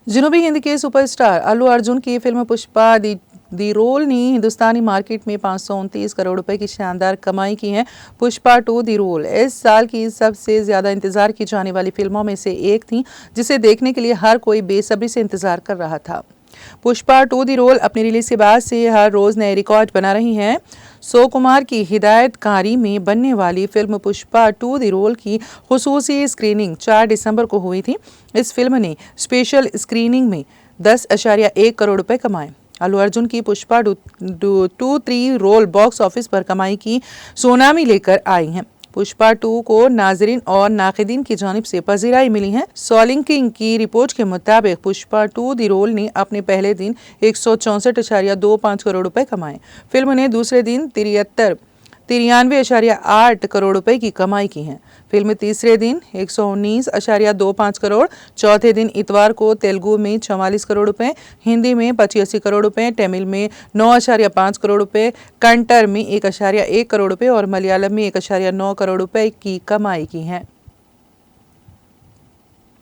जनूबी हिंद के सुपरस्टार अल्लू अर्जुन की फिल्म पुष्पा दी रोल ने हिंदुस्तानी मार्केट में 529 करोड़ रुपए की शानदार कमाई की है। पुष्पा 2 दी रोल इस साल की सबसे ज्यादा इंतजार की जाने वाली फिल्मों में से एक थी, जिसे देखने के लिए हर कोई बेसब्री से इंतजार कर रहा था। पुष्पा 2 दी रोल अपनी रिलीज के बाद से हर रोज नए रिकॉर्ड बना रही है। कुमार की हिदायतकारी में बनने वाली फिल्म पुष्पा 2 दी रोल की खुसूसी स्क्रीनिंग 4 दिसंबर को हुई थी। इस फिल्म ने स्पेशल स्क्रीनिंग में 10.1 करोड़ रुपए कमाए। अल्लू अर्जुन की पुष्पा 2-3 रोल बॉक्स ऑफिस पर कमाई की सुनामी लेकर आई हैं। पुष्पा 2 को नाजरीन और नाक़िदीन की जानिब से पज़ीराई मिली है। सॉलिंग किंग की रिपोर्ट के मुताबिक पुष्पा 2 दी रोल ने अपने पहले दिन 164.25 करोड़ रुपए कमाए। फिल्म ने दूसरे दिन 93.8 करोड़ रुपए की कमाई की है। फिल्म तीसरे दिन 119.25 करोड़, चौथे दिन इतवार को तेलुगु में 44 करोड़ रुपए, हिंदी में 85 करोड़ रुपए, तमिल में 9.5 करोड़ रुपए, कन्नड़ में 1.1 करोड़ रुपए और मलयालम में 1.9 करोड़ रुपए की कमाई की है।